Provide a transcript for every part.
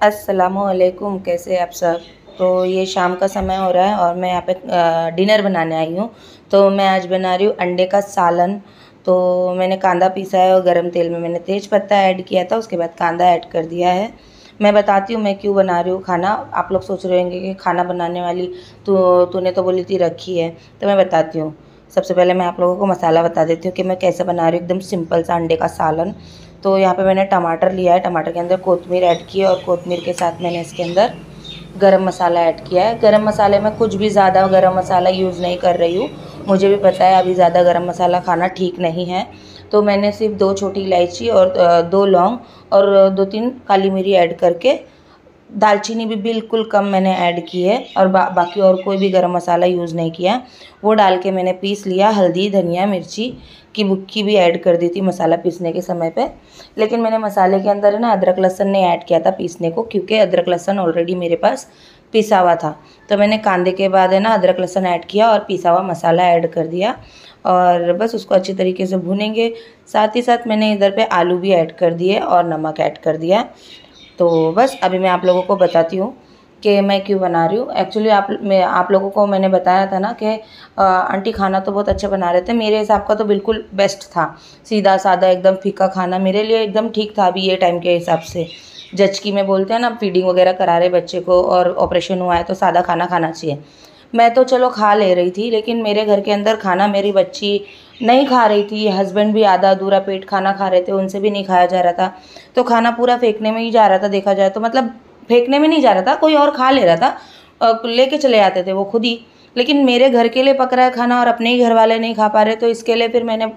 अस्सलामुअलैकुम, कैसे आप सब। तो ये शाम का समय हो रहा है और मैं यहाँ पे डिनर बनाने आई हूँ। तो मैं आज बना रही हूँ अंडे का सालन। तो मैंने कांदा पीसा है और गरम तेल में मैंने तेज पत्ता ऐड किया था, उसके बाद कांदा ऐड कर दिया है। मैं बताती हूँ मैं क्यों बना रही हूँ खाना। आप लोग सोच रहे होंगे कि खाना बनाने वाली तो तूने तो बोली थी रखी है। तो मैं बताती हूँ। सबसे पहले मैं आप लोगों को मसाला बता देती हूँ कि मैं कैसे बना रही हूँ एकदम सिंपल सा अंडे का सालन। तो यहाँ पे मैंने टमाटर लिया है, टमाटर के अंदर कोतमीर ऐड की है और कोतमीर के साथ मैंने इसके अंदर गरम मसाला ऐड किया है। गरम मसाले में कुछ भी ज़्यादा गरम मसाला यूज़ नहीं कर रही हूँ। मुझे भी पता है अभी ज़्यादा गरम मसाला खाना ठीक नहीं है। तो मैंने सिर्फ 2 छोटी इलायची और 2 लौंग और 2-3 काली मिरी ऐड करके, दालचीनी भी बिल्कुल कम मैंने ऐड की है और बाकी और कोई भी गरम मसाला यूज़ नहीं किया। वो डाल के मैंने पीस लिया। हल्दी, धनिया, मिर्ची की बुक्की भी ऐड कर दी थी मसाला पीसने के समय पे। लेकिन मैंने मसाले के अंदर है ना अदरक लहसुन नहीं ऐड किया था पीसने को, क्योंकि अदरक लहसुन ऑलरेडी मेरे पास पिसा हुआ था। तो मैंने कांदे के बाद है ना अदरक लहसुन ऐड किया और पिसा हुआ मसाला ऐड कर दिया और बस उसको अच्छी तरीके से भूनेंगे। साथ ही साथ मैंने इधर पे आलू भी ऐड कर दिए और नमक ऐड कर दिया। तो बस अभी मैं आप लोगों को बताती हूँ कि मैं क्यों बना रही हूँ। एक्चुअली आप लोगों को मैंने बताया था ना कि आंटी खाना तो बहुत अच्छा बना रहे थे। मेरे हिसाब का तो बिल्कुल बेस्ट था। सीधा सादा एकदम फीका खाना मेरे लिए एकदम ठीक था अभी ये टाइम के हिसाब से। जच की में बोलते हैं ना, फीडिंग वगैरह करा रहे बच्चे को और ऑपरेशन हुआ है तो सादा खाना खाना चाहिए। मैं तो चलो खा ले रही थी, लेकिन मेरे घर के अंदर खाना मेरी बच्ची नहीं खा रही थी। हस्बैंड भी आधा अधूरा पेट खाना खा रहे थे, उनसे भी नहीं खाया जा रहा था। तो खाना पूरा फेंकने में ही जा रहा था, देखा जाए तो मतलब फेंकने में नहीं जा रहा था, कोई और खा ले रहा था। लेके चले आते थे वो खुद ही। लेकिन मेरे घर के लिए पक रहा है खाना और अपने ही घर वाले नहीं खा पा रहे, तो इसके लिए फिर मैंने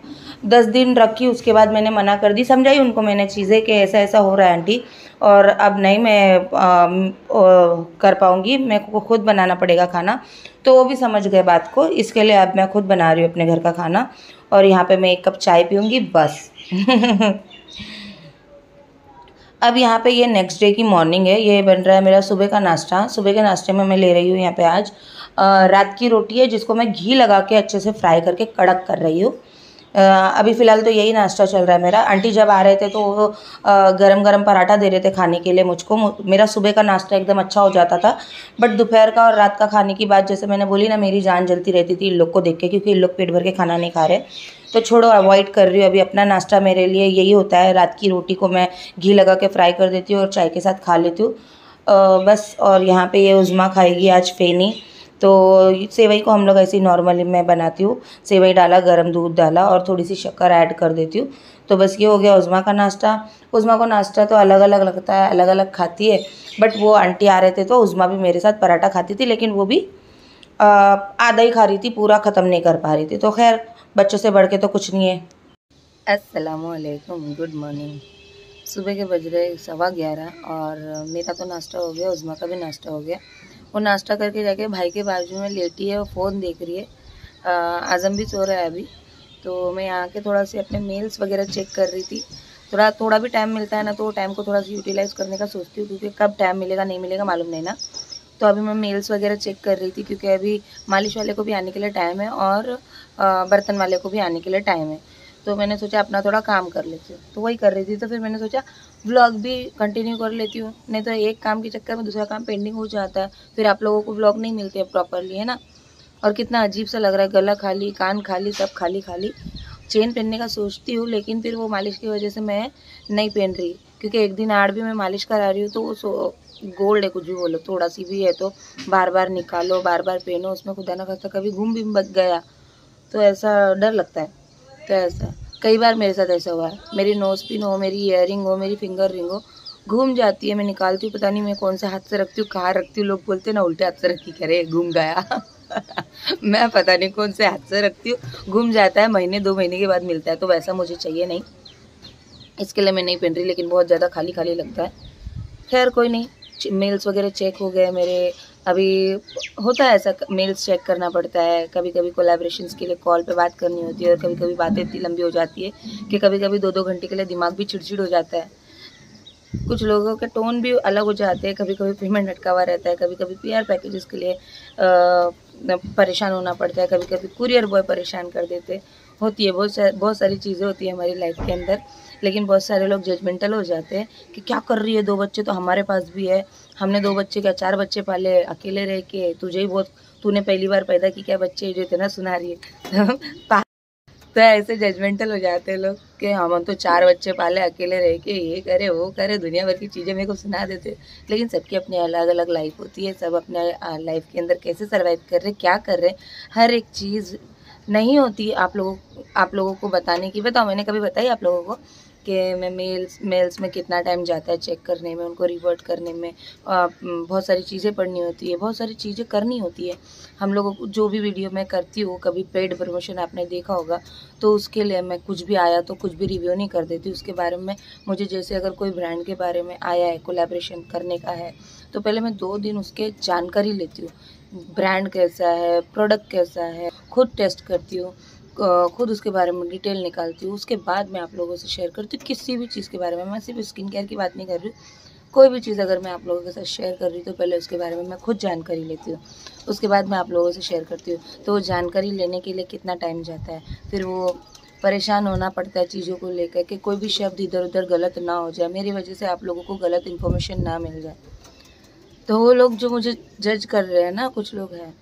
10 दिन रखी। उसके बाद मैंने मना कर दी, समझाई उनको मैंने चीज़ें कि ऐसा ऐसा हो रहा है आंटी, और अब नहीं मैं कर पाऊँगी, मेरे को खुद बनाना पड़ेगा खाना। तो वो भी समझ गए बात को। इसके लिए अब मैं खुद बना रही हूँ अपने घर का खाना और यहाँ पे मैं 1 कप चाय पीऊँगी बस। अब यहाँ पे ये नेक्स्ट डे की मॉर्निंग है। ये बन रहा है मेरा सुबह का नाश्ता। सुबह के नाश्ते में मैं ले रही हूँ यहाँ पे आज रात की रोटी है, जिसको मैं घी लगा के अच्छे से फ्राई करके कड़क कर रही हूँ। अभी फ़िलहाल तो यही नाश्ता चल रहा है मेरा। आंटी जब आ रहे थे तो वो गरम गरम पराठा दे रहे थे खाने के लिए मुझको। मेरा सुबह का नाश्ता एकदम अच्छा हो जाता था। बट दोपहर का और रात का खाने की बात, जैसे मैंने बोली ना, मेरी जान जलती रहती थी इन लोग को देख के, क्योंकि इन लोग पेट भर के खाना नहीं खा रहे। तो छोड़ो, अवॉइड कर रही हूँ अभी। अपना नाश्ता मेरे लिए यही होता है, रात की रोटी को मैं घी लगा के फ्राई कर देती हूँ और चाय के साथ खा लेती हूँ बस। और यहाँ पे ये उज़्मा खाएगी आज फ़ेनी। तो सेवई को हम लोग ऐसे ही नॉर्मली मैं बनाती हूँ। सेवई डाला, गर्म दूध डाला और थोड़ी सी शक्कर ऐड कर देती हूँ। तो बस ये हो गया उज़्मा का नाश्ता। उज़्मा को नाश्ता तो अलग अलग लगता है, अलग अलग खाती है। बट वो आंटी आ रहे थे तो उज़्मा भी मेरे साथ पराठा खाती थी, लेकिन वो भी आधा ही खा रही थी, पूरा ख़त्म नहीं कर पा रही थी। तो खैर, बच्चों से बढ़ के तो कुछ नहीं है। अस्सलामुअलैकुम, गुड मॉर्निंग। सुबह के बज रहे 11:15 और मेरा तो नाश्ता हो गया, उज़्मा का भी नाश्ता हो गया। वो नाश्ता करके जाके भाई के बाजू में लेटी है, वो फ़ोन देख रही है। आज़म भी सो रहा है अभी। तो मैं यहाँ के थोड़ा सी अपने मेल्स वगैरह चेक कर रही थी। थोड़ा भी टाइम मिलता है ना, तो टाइम को थोड़ा सा यूटिलाइज़ करने का सोचती हूँ, क्योंकि कब टाइम मिलेगा नहीं मिलेगा मालूम नहीं ना। तो अभी मैं मेल्स वगैरह चेक कर रही थी, क्योंकि अभी मालिश वाले को भी आने के लिए टाइम है और बर्तन वाले को भी आने के लिए टाइम है। तो मैंने सोचा अपना थोड़ा काम कर लेती हूँ, तो वही कर रही थी। तो फिर मैंने सोचा व्लॉग भी कंटिन्यू कर लेती हूँ, नहीं तो एक काम के चक्कर में दूसरा काम पेंडिंग हो जाता है, फिर आप लोगों को व्लॉग नहीं मिलते प्रॉपरली, है ना। और कितना अजीब सा लग रहा है, गला खाली, कान खाली, सब खाली खाली। चेन पहनने का सोचती हूँ, लेकिन फिर वो मालिश की वजह से मैं नहीं पहन रही, क्योंकि एक दिन आड़ भी मैं मालिश करा रही हूँ तो वो गोल्ड है, कुछ भी बोलो, थोड़ा सी भी है तो बार बार निकालो, बार बार पहनो, उसमें खुदा ना खास्ता कभी घूम भी बच गया तो ऐसा डर लगता है। तो ऐसा कई बार मेरे साथ ऐसा हुआ है। मेरी नोज पिन हो, मेरी ईयरिंग हो, मेरी फिंगर रिंग हो, घूम जाती है। मैं निकालती हूँ, पता नहीं मैं कौन से हाथ से रखती हूँ, कहाँ रखती हूँ। लोग बोलते हैं ना उल्टे हाथ से रखी करे, घूम गया। मैं पता नहीं कौन से हाथ से रखती हूँ, घूम जाता है। महीने 2 महीने के बाद मिलता है, तो वैसा मुझे चाहिए नहीं, इसके लिए मैं नहीं पहन रही। लेकिन बहुत ज़्यादा खाली खाली लगता है। खैर कोई नहीं, मेल्स वगैरह चेक हो गए मेरे। अभी होता है ऐसा, मेल्स चेक करना पड़ता है। कभी कभी कोलैबोरेशंस के लिए कॉल पे बात करनी होती है और कभी कभी बातें इतनी लंबी हो जाती है कि कभी कभी 2-2 घंटे के लिए दिमाग भी चिड़चिड़ हो जाता है। कुछ लोगों के टोन भी अलग हो जाते हैं, कभी कभी पेमेंट अटका हुआ रहता है, कभी कभी पीआर पैकेजेस के लिए परेशान होना पड़ता है, कभी कभी कुरियर बॉय परेशान कर देते। होती है बहुत सारी चीज़ें होती है हमारी लाइफ के अंदर। लेकिन बहुत सारे लोग जजमेंटल हो जाते हैं कि क्या कर रही है, 2 बच्चे तो हमारे पास भी है, हमने 2 बच्चे क्या 4 बच्चे पाले, अकेले रह के तुझे ही बहुत, तूने पहली बार पैदा की क्या बच्चे जो इतना सुना रही है। तो ऐसे जजमेंटल हो जाते हैं लोग कि हम तो 4 बच्चे पाले, अकेले रह के ये करे वो करे, दुनिया भर की चीज़ें मेरे को सुना देते। लेकिन सबकी अपनी अलग अलग लाइफ होती है, सब अपने लाइफ के अंदर कैसे सर्वाइव कर रहे, क्या कर रहे, हर एक चीज़ नहीं होती आप लोगों को बताने की। बताओ, मैंने कभी बताई आप लोगों को कि मैं मेल्स में कितना टाइम जाता है चेक करने में, उनको रिवर्ट करने में, बहुत सारी चीज़ें पढ़नी होती है, बहुत सारी चीज़ें करनी होती है हम लोगों को। जो भी वीडियो मैं करती हूँ, कभी पेड प्रमोशन आपने देखा होगा, तो उसके लिए मैं कुछ भी आया तो कुछ भी रिव्यू नहीं कर देती उसके बारे में। मुझे जैसे अगर कोई ब्रांड के बारे में आया है, कोलैबोरेशन करने का है, तो पहले मैं 2 दिन उसके जानकारी लेती हूँ, ब्रांड कैसा है, प्रोडक्ट कैसा है, खुद टेस्ट करती हूँ, खुद उसके बारे में डिटेल निकालती हूँ, उसके बाद मैं आप लोगों से शेयर करती हूँ किसी भी चीज़ के बारे में। मैं सिर्फ स्किन केयर की बात नहीं कर रही हूँ, कोई भी चीज़ अगर मैं आप लोगों के साथ शेयर कर रही हूँ तो पहले उसके बारे में मैं खुद जानकारी लेती हूँ, उसके बाद मैं आप लोगों से शेयर करती हूँ। तो वो जानकारी लेने के लिए कितना टाइम जाता है, फिर वो परेशान होना पड़ता है चीज़ों को लेकर कि कोई भी शब्द इधर उधर गलत ना हो जाए, मेरी वजह से आप लोगों को गलत इन्फॉर्मेशन ना मिल जाए। तो वो लोग जो मुझे जज कर रहे हैं ना, कुछ लोग हैं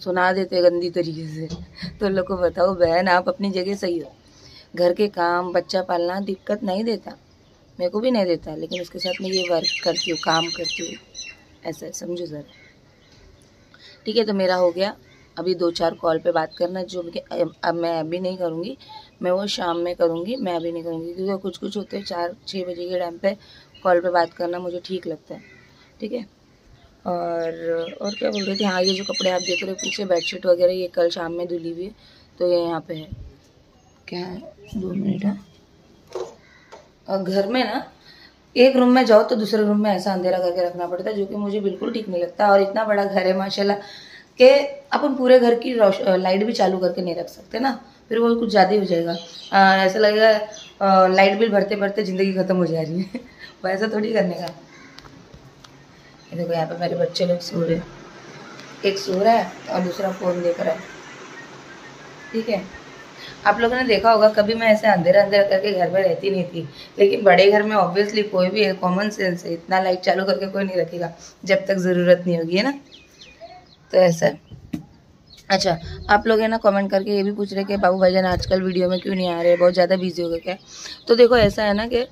सुना देते गंदी तरीके से, तो लोग को बताओ बहन आप अपनी जगह सही हो, घर के काम बच्चा पालना दिक्कत नहीं देता, मेरे को भी नहीं देता, लेकिन उसके साथ मैं ये वर्क करती हूँ, काम करती हूँ, ऐसा समझो सर। ठीक है, तो मेरा हो गया, अभी 2-4 कॉल पे बात करना जो अब मैं अभी नहीं करूँगी, मैं वो शाम में करूँगी, मैं अभी नहीं करूँगी क्योंकि कुछ होते हैं 4-6 बजे के टाइम पे कॉल पे बात करना मुझे ठीक लगता है। ठीक है, और क्या बोल रही थी, हाँ ये जो कपड़े आप देख रहे हो पीछे बेडशीट वगैरह, ये कल शाम में धुली हुई है, तो ये यहाँ पे है, क्या है 2 मिनट है। और घर में ना एक रूम में जाओ तो दूसरे रूम में ऐसा अंधेरा करके रखना पड़ता है, जो कि मुझे बिल्कुल ठीक नहीं लगता। और इतना बड़ा घर है माशाल्लाह कि अपन पूरे घर की लाइट भी चालू करके नहीं रख सकते ना, फिर वो कुछ ज़्यादा ही हो जाएगा, ऐसा लगेगा लाइट बिल भरते भरते ज़िंदगी ख़त्म हो जा रही है। वैसा थोड़ी करने का। ये देखो यहाँ पे मेरे बच्चे लोग सो रहे, एक सो रहा है और दूसरा फ़ोन देख रहा है। ठीक है, आप लोगों ने देखा होगा कभी मैं ऐसे अंधेरा अंधेरा करके घर में रहती नहीं थी, लेकिन बड़े घर में ऑब्वियसली कोई भी है, कॉमन सेंस है, इतना लाइट चालू करके कोई नहीं रखेगा जब तक ज़रूरत नहीं होगी, है ना। तो ऐसा। अच्छा, आप लोग है ना कमेंट करके ये भी पूछ रहे कि बाबू भाईजान आजकल वीडियो में क्यों नहीं आ रहे, बहुत ज़्यादा बिजी हो गए क्या। तो देखो ऐसा है ना कि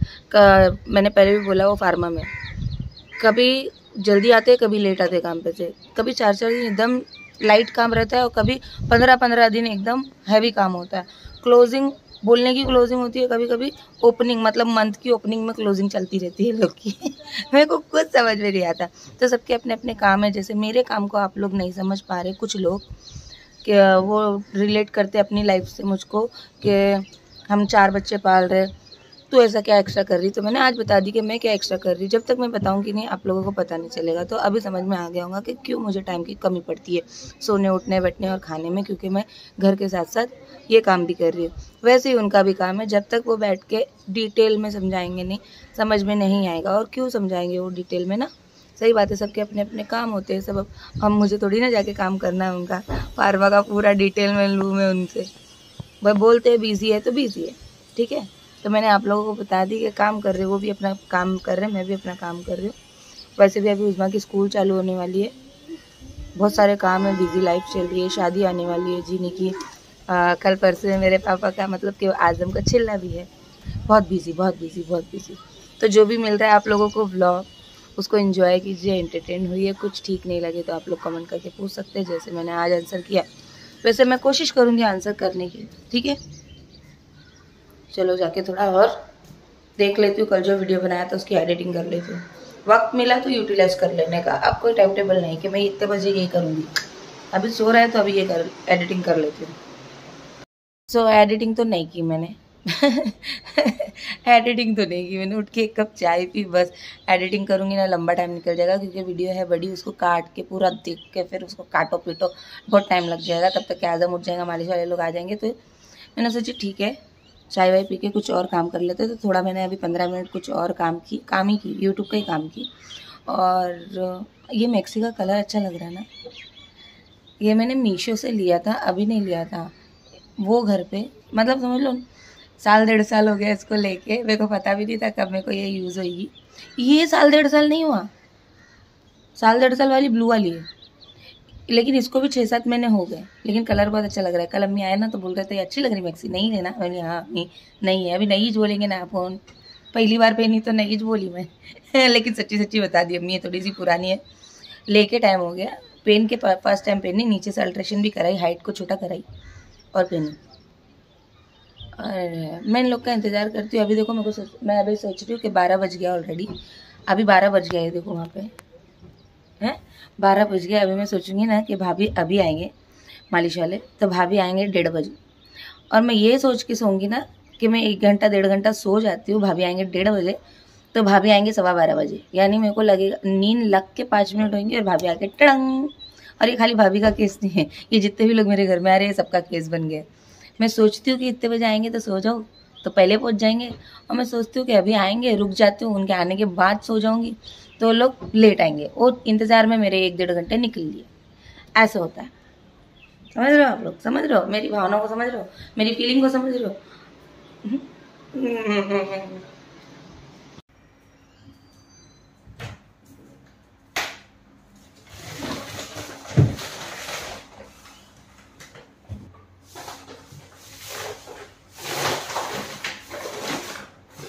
मैंने पहले भी बोला वो फार्मा में कभी जल्दी आते कभी लेट आते काम पे से, कभी 4-4 दिन एकदम लाइट काम रहता है और कभी 15-15 दिन एकदम हैवी काम होता है। क्लोजिंग बोलने की क्लोजिंग होती है, कभी कभी ओपनिंग मतलब मंथ की ओपनिंग में क्लोजिंग चलती रहती है लोग की। मेरे को कुछ समझ में नहीं आता। तो सबके अपने अपने काम है, जैसे मेरे काम को आप लोग नहीं समझ पा रहे कुछ लोग, कि वो रिलेट करते अपनी लाइफ से मुझको कि हम 4 बच्चे पाल रहे, तो ऐसा क्या एक्स्ट्रा कर रही। तो मैंने आज बता दी कि मैं क्या एक्स्ट्रा कर रही। जब तक मैं बताऊंगी नहीं आप लोगों को पता नहीं चलेगा। तो अभी समझ में आ गया होगा कि क्यों मुझे टाइम की कमी पड़ती है सोने उठने बैठने और खाने में, क्योंकि मैं घर के साथ साथ ये काम भी कर रही हूँ। वैसे ही उनका भी काम है, जब तक वो बैठ के डिटेल में समझाएंगे नहीं समझ में नहीं आएगा। और क्यों समझाएंगे वो डिटेल में ना, सही बात है, सबके अपने अपने काम होते हैं। सब हम मुझे थोड़ी ना जाके काम करना है उनका, फार्मा का पूरा डिटेल में लूँ मैं उनसे। वह बोलते हैं बिजी है तो बिजी है, ठीक है। तो मैंने आप लोगों को बता दी कि काम कर रहे हो, वो भी अपना काम कर रहे हैं, मैं भी अपना काम कर रही हूँ। वैसे भी अभी उस्मा की स्कूल चालू होने वाली है, बहुत सारे काम है, बिजी लाइफ चल रही है, शादी आने वाली है जीने की, कल परसों मेरे पापा का मतलब कि आज़म का चिल्ला भी है। बहुत बिजी बहुत बिजी बहुत बिजी। तो जो भी मिल रहा है आप लोगों को व्लॉग, उसको एंजॉय कीजिए, एंटरटेन हुई। कुछ ठीक नहीं लगे तो आप लोग कमेंट करके पूछ सकते हैं, जैसे मैंने आज आंसर किया वैसे मैं कोशिश करूँगी आंसर करने की, ठीक है। चलो जाके थोड़ा और देख लेती हूँ, कल जो वीडियो बनाया था उसकी एडिटिंग कर लेती हूँ। वक्त मिला तो यूटिलाइज कर लेने का, अब कोई टाइम टेबल नहीं कि मैं इतने बजे यही करूँगी। अभी सो रहा है तो अभी ये एडिटिंग कर लेती हूँ। सो एडिटिंग तो नहीं की मैंने। एडिटिंग तो नहीं की मैंने, उठ के 1 कप चाय पी, बस एडिटिंग करूँगी ना लंबा टाइम निकल जाएगा, क्योंकि वीडियो है बड़ी, उसको काट के पूरा देख के फिर उसको काटो पीटो बहुत टाइम लग जाएगा। तब तक आज़म उठ जाएगा, मालिश वाले लोग आ जाएंगे। तो मैंने सोची ठीक है चाय वाय पी के कुछ और काम कर लेते। तो थोड़ा मैंने अभी 15 मिनट कुछ और काम ही की, यूट्यूब का ही काम की। और ये मैक्सी का कलर अच्छा लग रहा है ना, ये मैंने मीशो से लिया था, अभी नहीं लिया था, वो घर पे मतलब समझ लो साल 1.5 साल हो गया इसको लेके, मेरे को पता भी नहीं था कब मेरे को ये यूज़ होगी। ये साल 1.5 साल नहीं हुआ, साल 1.5 साल वाली ब्लू वाली है, लेकिन इसको भी 6-7 महीने हो गए, लेकिन कलर बहुत अच्छा लग रहा है। कल अम्मी आए ना तो बोल रहे थे अच्छी लग रही मैक्सी, नहीं है ना? मैंने हाँ अम्मी नहीं है, अभी नई बोलेंगे ना फ़ोन, पहली बार पहनी तो नई बोली मैं लेकिन सच्ची सच्ची बता दी अम्मी, ये थोड़ी सी पुरानी है, लेके टाइम हो गया। पेन के फर्स्ट टाइम पहनी, नीचे से अल्ट्रेशन भी कराई, हाइट को छोटा कराई और पहनी। और मैं इन लोग का इंतज़ार करती हूँ। अभी देखो मेरे को मैं अभी सोच रही हूँ कि 12 बज गया ऑलरेडी, अभी 12 बज गया है, देखो वहाँ पे हैं 12 बज गया। अभी मैं सोचूंगी ना कि भाभी अभी आएंगे मालिश वाले, तो भाभी आएंगे 1:30 बजे, और मैं ये सोच के सोऊंगी ना कि मैं 1 घंटा 1.5 घंटा सो जाती हूँ, भाभी आएंगे 1:30 बजे, तो भाभी आएंगे 12:15 बजे, यानी मेरे को लगेगा नींद लग के 5 मिनट होंगे और भाभी आके टड़ंग। और ये खाली भाभी का केस नहीं है, ये जितने भी लोग मेरे घर में आ रहे हैं सबका केस बन गया। मैं सोचती हूँ कि इतने बजे आएंगे तो सो जाओ, तो पहले पहुँच जाएंगे, और मैं सोचती हूँ कि अभी आएंगे, रुक जाती हूँ, उनके आने के बाद सो जाऊँगी तो लोग लेट आएंगे, और इंतज़ार में मेरे 1-1.5 घंटे निकल लिए। ऐसा होता है, समझ रहे हो आप लोग? समझ रहे हो मेरी भावनाओं को? समझ रहे हो मेरी फीलिंग को? समझ रहे हो?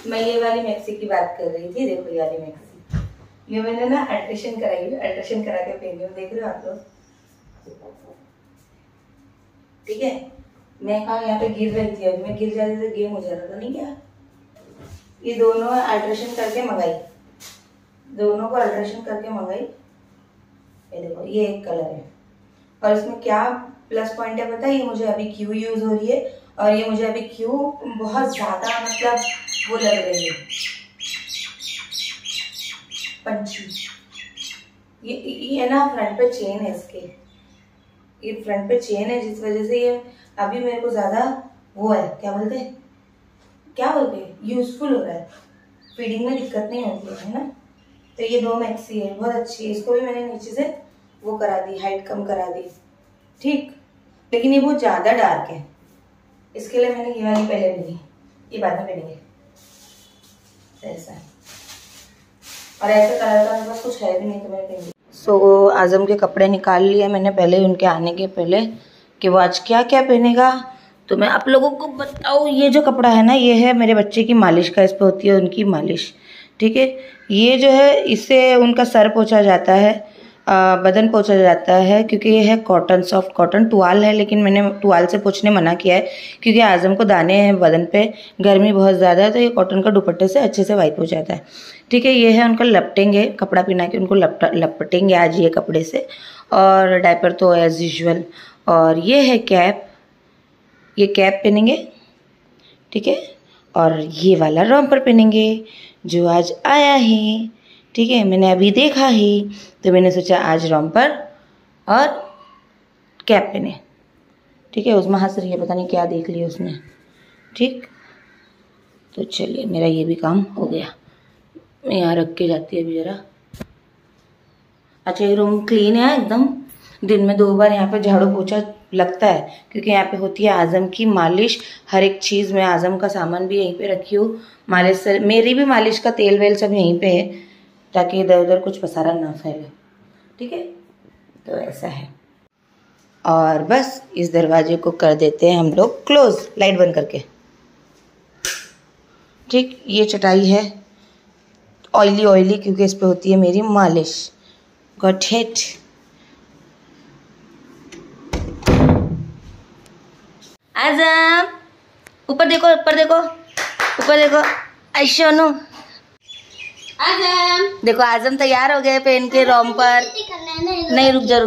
मैं ये वाली मैक्सी की बात कर रही थी, देखो ये वाली मैक्सी, ये मैंने ना अल्ट्रेशन कराई है, अल्ट्रेशन करा के पहनी हूँ, देख रहे हो आप लोग? ठीक है, मैं कहा यहाँ पे गिर रही थी, अभी मैं गिर जाती तो गेम हो जाता था, नहीं क्या? ये दोनों अल्ट्रेशन करके मंगाई, दोनों को अल्ट्रेशन करके मंगाई। ये देखो ये एक कलर है, और इसमें क्या प्लस पॉइंट है पता है? ये मुझे अभी क्यों यूज हो रही है, और ये मुझे अभी क्यों बहुत ज्यादा मतलब वो लग रही है पंछी। ये ना फ्रंट पे चेन है इसके, ये फ्रंट पे चेन है, जिस वजह से ये अभी मेरे को ज्यादा वो है, क्या बोलते हैं यूजफुल हो रहा है, फीडिंग में दिक्कत नहीं होती है ना। तो ये 2 मैक्सी है, बहुत अच्छी है, इसको भी मैंने नीचे से वो करा दी, हाइट कम करा दी, ठीक, लेकिन ये बहुत ज्यादा डार्क है, इसके लिए मैंने ये वाली पहले ली, ये बाद में पहनेंगे ऐसा, और ऐसे कलर का मेरे पास कुछ है भी नहीं तो मैंने पहन लिया। सो आज़म के कपड़े निकाल लिए मैंने पहले ही, उनके आने के पहले, कि वो आज क्या क्या पहनेगा। तो मैं आप लोगों को बताऊँ, ये जो कपड़ा है ना, ये है मेरे बच्चे की मालिश का, इस पर होती है उनकी मालिश, ठीक है। ये जो है इससे उनका सर पोंछा जाता है, बदन पोंछा जाता है, क्योंकि ये है कॉटन, सॉफ्ट कॉटन टुवाल है, लेकिन मैंने टुवाल से पोंछने मना किया है क्योंकि आज़म को दाने हैं बदन पे, गर्मी बहुत ज़्यादा है, तो ये कॉटन का दुपट्टे से अच्छे से वाइप हो जाता है, ठीक है। ये है उनका लपटेंगे, कपड़ा पहना के उनको लपटेंगे आज ये कपड़े से, और डायपर तो एज यूजुअल। और ये है कैप, ये कैप पहनेंगे, ठीक है, और ये वाला रॉम्पर पहनेंगे जो आज आया है, ठीक है, मैंने अभी देखा ही, तो मैंने सोचा आज रॉम्पर और कैप पहने, ठीक है। उसमें हंस रही है, पता नहीं क्या देख लिया उसने, ठीक। तो चलिए मेरा ये भी काम हो गया, मैं यहाँ रख के जाती है अभी ज़रा। अच्छा ये रूम क्लीन है एकदम, दिन में 2 बार यहाँ पे झाड़ू पोछा लगता है, क्योंकि यहाँ पे होती है आज़म की मालिश, हर एक चीज़, मैं आज़म का सामान भी यहीं पे रखी हूँ, मालिश से मेरी भी मालिश का तेल वेल सब यहीं पे है, ताकि इधर उधर कुछ पसारा ना फैले, ठीक है। तो ऐसा है, और बस इस दरवाजे को कर देते हैं हम लोग क्लोज, लाइट बंद करके, ठीक। ये चटाई है ऑयली ऑयली, क्योंकि इस पे होती है मेरी मालिश, गॉट इट। आज़म ऊपर देखो, ऊपर देखो, ऊपर देखो, ऐशोनू आज़म देखो, आज़म तैयार हो गए पहन के रॉम्पर, नहीं रुक जा,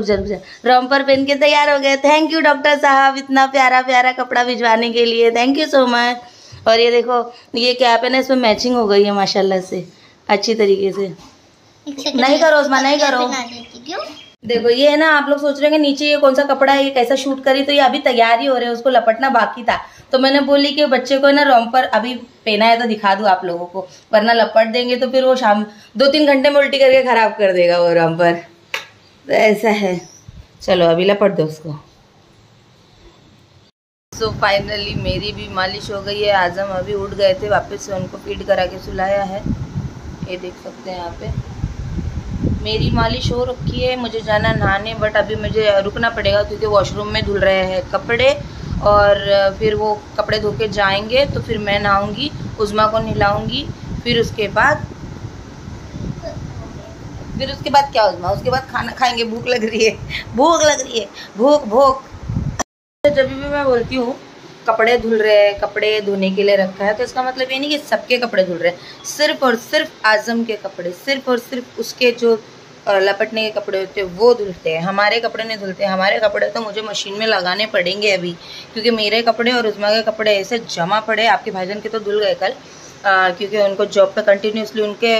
रॉम्पर पहन के तैयार हो गए। थैंक यू डॉक्टर साहब, इतना प्यारा प्यारा कपड़ा भिजवाने के लिए, थैंक यू सो मच। और ये देखो ये कैप है ना, इसमें मैचिंग हो गई है माशाल्लाह से, अच्छी तरीके से। नहीं करो उस्मान, नहीं करो। देखो ये है ना, आप लोग सोच रहे हैं नीचे ये कौन सा कपड़ा है, ये कैसा शूट करी, तो ये अभी तैयार ही हो रहे हैं, उसको लपटना बाकी था, तो मैंने बोली कि बच्चे को ना रॉम्पर अभी पहना है तो दिखा दूं आप लोगों को, वरना लपट देंगे तो फिर वो शाम 2-3 घंटे में उल्टी करके खराब कर देगा वो रॉम्पर, तो ऐसा है। चलो अभी लपट दो उसको। सो फाइनली मेरी भी मालिश हो गई है। आजम अभी उठ गए थे, वापस से उनको फीड करा के सुलाया है। ये देख सकते हैं यहाँ पे मेरी मालिश हो रखी है। मुझे जाना नहाने, बट अभी मुझे रुकना पड़ेगा क्योंकि वॉशरूम में धुल रहे हैं कपड़े, और फिर वो कपड़े धो के जाएंगे तो फिर मैं नहाऊंगी, उज़्मा को नहलाऊंगी, फिर उसके बाद क्या उज़्मा, उसके बाद खाना खाएंगे। भूख लग रही है, भूख लग रही है, भूख भूख। जब भी मैं बोलती हूँ कपड़े धुल रहे हैं, कपड़े धोने के लिए रखा है, तो इसका मतलब ये नहीं कि सबके कपड़े धुल रहे हैं। सिर्फ और सिर्फ आज़म के कपड़े, सिर्फ और सिर्फ उसके जो लपटने के कपड़े होते हैं वो धुलते हैं। हमारे कपड़े नहीं धुलते। हमारे कपड़े तो मुझे मशीन में लगाने पड़ेंगे अभी, क्योंकि मेरे कपड़े और उज़्मा के कपड़े ऐसे जमा पड़े। आपके भाईजान के तो धुल गए कल, क्योंकि उनको जॉब पे कंटिन्यूसली उनके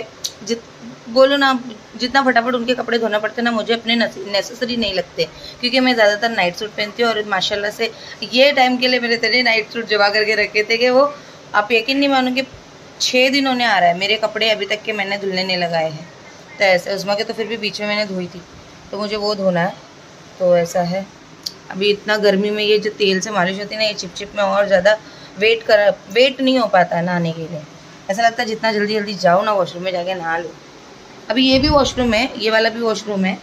बोलो ना जितना फटाफट उनके कपड़े धोना पड़ते ना, मुझे अपने नेसेसरी नहीं लगते, क्योंकि मैं ज़्यादातर नाइट सूट पहनती हूँ। और माशाल्लाह से ये टाइम के लिए मेरे तेरे नाइट सूट जमा करके रखे थे कि वो आप यकीन नहीं मानोगे 6 दिन होने आ रहा है मेरे कपड़े अभी तक के मैंने धुलने नहीं लगाए हैं। तो ऐसे उज़्मा के तो फिर भी बीच में मैंने धोई थी, तो मुझे वो धोना है। तो ऐसा है, अभी इतना गर्मी में ये जो तेल से मालिश होती है ना, ये चिप में और ज़्यादा वेट नहीं हो पाता है नहाने के लिए। ऐसा लगता है जितना जल्दी जल्दी जाओ ना वॉशरूम में जाके नहा लो। अभी ये भी वॉशरूम है, ये वाला भी वॉशरूम है,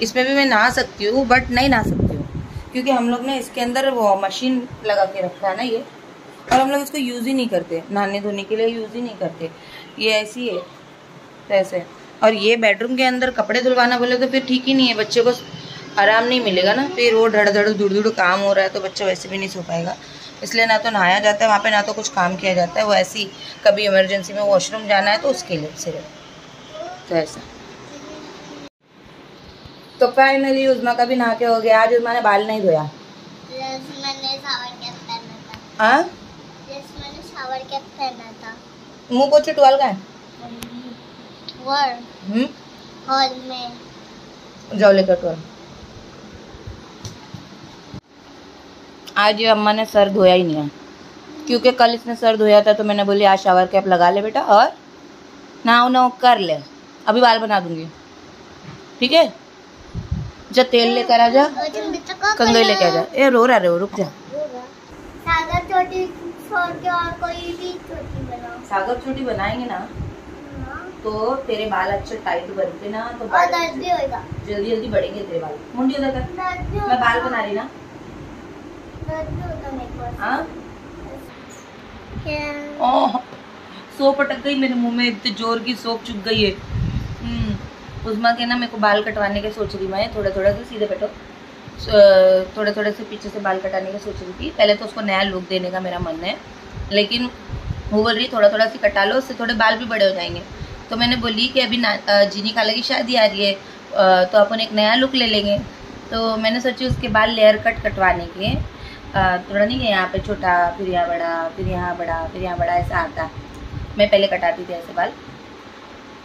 इसमें भी मैं नहा सकती हूँ, बट नहीं नहा सकती हूँ क्योंकि हम लोग ने इसके अंदर वो मशीन लगा के रखा है ना ये, और हम लोग इसको यूज़ ही नहीं करते, नहाने धोने के लिए यूज़ ही नहीं करते। ये ऐसी है तो ऐसे। और ये बेडरूम के अंदर कपड़े धुलवाना बोले तो फिर ठीक ही नहीं है, बच्चे को आराम नहीं मिलेगा ना, फिर वो धड़ धड़ धुड़ धुड़ काम हो रहा है तो बच्चा वैसे भी नहीं सो पाएगा। इसलिए ना तो नहाया जाता है वहाँ पे, ना तो कुछ काम किया जाता है। वो ऐसी कभी इमरजेंसी में वॉशरूम जाना है तो उसके लिए सिर्फ, तो ऐसा। तो फाइनली उज़्मा का भी नहा के हो गया। आज उज़्मा ने बाल नहीं धोया, मुँह पोछे टुवाल का है हॉल में, जाओ लेकर टुवाल। आज ये अम्मा ने सर धोया ही नहीं है, क्योंकि कल इसने सर धोया था तो मैंने बोली आज शावर कैप लगा ले बेटा और नहाओ कर ले, अभी बाल बना दूंगी, ठीक है। जा तेल लेकर आ जा, कंघी लेके आ जा। ए रो रहा रे, रुक जा। सागर चोटी छोड़ के और कोई भी चोटी बनाओ। सागर चोटी बनाएंगे ना तो तेरे बाल अच्छे टाइट बनते ना, तो और दर्द भी होगा, जल्दी जल्दी बढ़ेंगे तेरे बाल। मुंडी उधर कर, मैं बाल बना रही ना। हाँ ओह सोप अटक गई मेरे मुंह में, इतने जोर की सोप चुक गई है। उज़्मा के ना मेरे को बाल कटवाने के सोच रही मैं, थोड़ा थोड़ा से सीधे बैठो, थोड़े थोड़े से पीछे से बाल कटाने की सोच रही थी। पहले तो उसको नया लुक देने का मेरा मन है, लेकिन वो बोल रही थोड़ा थोड़ा से कटा लो, उससे थोड़े बाल भी बड़े हो जाएंगे। तो मैंने बोली कि अभी जीनी खाला की शादी आ रही है, तो अपन एक नया लुक ले लेंगे। तो मैंने सोची उसके बाल लेयर कट कटवाने के, थोड़ा नहीं कि यहाँ पे छोटा, फिर यहाँ बड़ा, फिर यहाँ बड़ा, फिर यहाँ बड़ा, ऐसा आता। मैं पहले कटाती थी ऐसे बाल,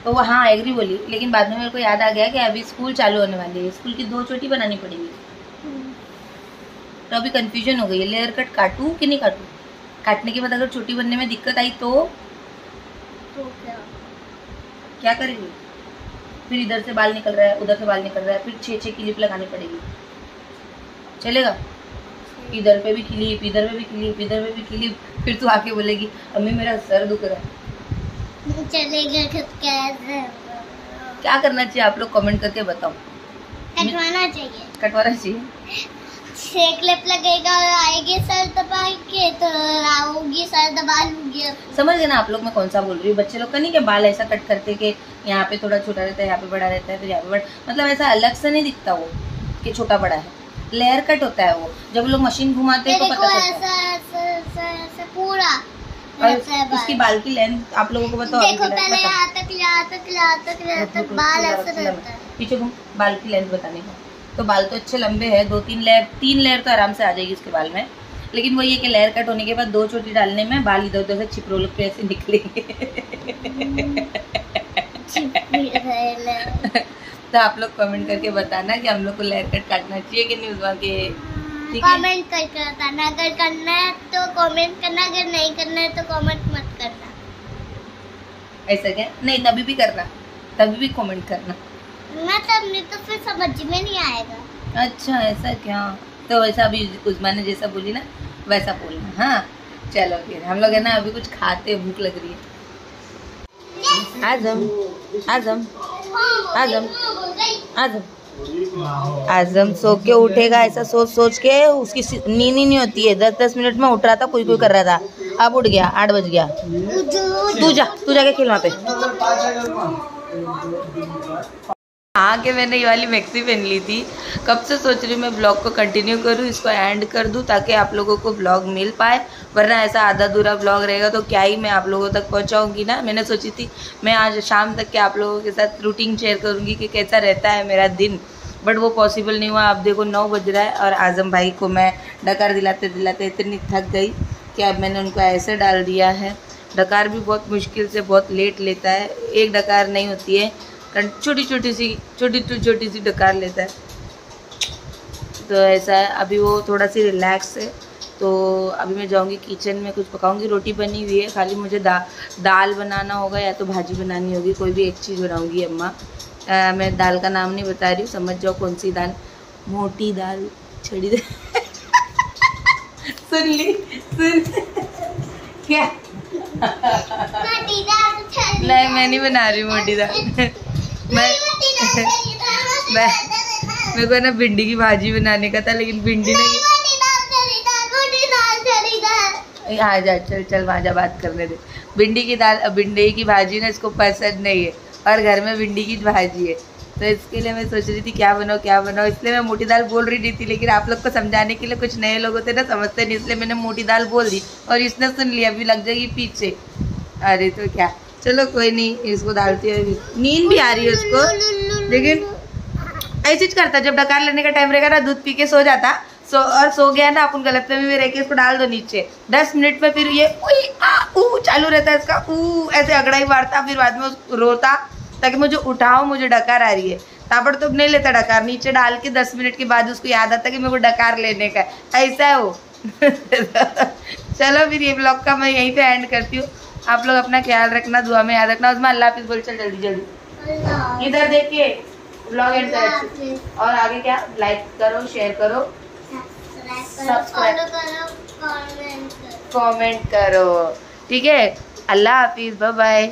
तो वो हाँ एग्री बोली, लेकिन बाद में मेरे को याद आ गया कि अभी स्कूल चालू होने वाली है, स्कूल की 2 चोटी बनानी पड़ेगी। तो अभी कंफ्यूजन हो गई है, लेयर कट काटूँ कि नहीं काटूँ। काटने के बाद अगर चोटी बनने में दिक्कत आई तो क्या करेगी। फिर इधर से बाल निकल रहा है, उधर से बाल निकल रहा है, फिर 6 क्लिप लगानी पड़ेगी, चलेगा। इधर पे भी क्लिप, इधर पे भी क्लिप, इधर पे भी क्लिप, फिर तू आके बोलेगी अम्मी मेरा सर दुख रहा है। चलेगा कैसे? क्या करना चाहिए आप लोग कमेंट करके बताओ। कटवाना चाहिए, कटवाना चाहिए। 6 क्लिप लगेगा और आएगी सर दबा के, तो आओगी सर दबा लूंगी। समझ गए ना आप लोग मैं कौन सा बोल रही हूँ। बच्चे लोग का नहीं कि बाल ऐसा कट करते कि यहाँ पे थोड़ा छोटा रहता है, यहाँ पे बड़ा रहता है, फिर यहाँ पे बड़ा, मतलब ऐसा अलग से नहीं दिखता वो कि छोटा बड़ा है। लेयर कट होता है वो, जब लोग मशीन घुमाते हैं तो पता चलता है पूरा। और उसकी बाल की लेंथ आप लोगों को बताओ। देखो पहले यहाँ तक बाल ऐसे रहता है। पीछे घूम, बाल की लेंथ बताने का। तो बाल तो अच्छे लंबे हैं, 2-3 लेयर, 3 लेयर तो आराम से आ जाएगी इसके बाल में, लेकिन वो ये कि लेयर कट होने के बाद 2 चोटी डालने में बाल इधर उधर से छिपरोल पे ऐसे निकलेंगे। तो आप लोग कमेंट करके बताना कि हम लोग को लेयर कट काटना चाहिए कि नहीं उज़्मा के। कमेंट करके बताना, अगर करना है तो कमेंट करना, अगर नहीं करना है तो कमेंट मत करना। ऐसा क्या? नहीं तभी भी करना, तभी भी कमेंट करना। मैं तब नहीं तो फिर समझ में नहीं आएगा। अच्छा ऐसा क्या? तो वैसा अभी उज़्मा ने जैसा बोली ना वैसा बोलना। हाँ चलो फिर हम लोग है ना अभी कुछ खाते, भूख लग रही है। आजम आजम आजम आजम आजम सो के उठेगा ऐसा सोच सोच के, उसकी नींद ही नहीं होती है। 10-10 मिनट में उठ रहा था, कोई कर रहा था, अब उठ गया। 8 बज गया। तू जाके खेल वहाँ पे। आके मैंने ये वाली मैक्सी पहन ली थी। कब से सोच रही हूँ मैं ब्लॉग को कंटिन्यू करूँ, इसको एंड कर दूँ ताकि आप लोगों को ब्लॉग मिल पाए, वरना ऐसा आधा अधूरा ब्लॉग रहेगा तो क्या ही मैं आप लोगों तक पहुँचाऊँगी ना। मैंने सोची थी मैं आज शाम तक के आप लोगों के साथ रूटीन शेयर करूँगी कि कैसा रहता है मेरा दिन, बट वो पॉसिबल नहीं हुआ। आप देखो 9 बज रहा है और आजम भाई को मैं डकार दिलाते दिलाते इतनी थक गई कि अब मैंने उनको ऐसे डाल दिया है। डकार भी बहुत मुश्किल से बहुत लेट लेता है, एक डकार नहीं होती है, छोटी छोटी सी डकार लेता है। तो ऐसा है, अभी वो थोड़ा सी रिलैक्स है। तो अभी मैं जाऊंगी किचन में, कुछ पकाऊंगी। रोटी बनी हुई है, खाली मुझे दाल बनाना होगा या तो भाजी बनानी होगी, कोई भी एक चीज़ बनाऊंगी अम्मा। मैं दाल का नाम नहीं बता रही हूँ, समझ जाओ कौन सी दाल। मोटी दाल, छड़ी दाल। सुन क्या? नहीं मैं नहीं बना रही मोटी दाल। मेरे को ना भिंडी की भाजी बनाने का था, लेकिन भिंडी नहीं। हाँ जा चल वहाँ जा, बात करने दे। भिंडी की भाजी ना इसको पसंद नहीं है, और घर में भिंडी की भाजी है, तो इसके लिए मैं सोच रही थी क्या बनाओ। इसलिए मैं मोटी दाल बोल रही थी, लेकिन आप लोग को समझाने के लिए, कुछ नए लोग होते ना समझते नहीं, इसलिए मैंने मोटी दाल बोल दी और इसने सुन लिया, अभी लग जाएगी पीछे। अरे तो क्या, चलो कोई नहीं, इसको डालती है। नींद भी आ रही है उसको, लेकिन ऐसी करता, जब डकार लेने का टाइम रहेगा ना दूध पी के सो जाता, सो गया ना अपन गलतफहमी में रह के इसको डाल दो नीचे। 10 मिनट में फिर ये चालू रहता है इसका, ऐसे अगड़ा ही मारता, फिर बाद में रोता ताकि मुझे उठाओ, मुझे डकार आ रही है। ताबड़तोड़ नहीं लेता डकार, नीचे डाल के 10 मिनट के बाद उसको याद आता कि मेरे को डकार लेने का, ऐसा है वो। चलो फिर ये ब्लॉग का मैं यहीं पे एंड करती हूँ। आप लोग अपना ख्याल रखना, दुआ में याद रखना। उसमें अल्लाह हाफिज़ बोल, चल जल्दी इधर देखिए ब्लॉग एंड कर, और आगे क्या, लाइक करो, शेयर करो, सब्सक्राइब करो, कमेंट करो, ठीक है। अल्लाह हाफिज़, बाय बाय।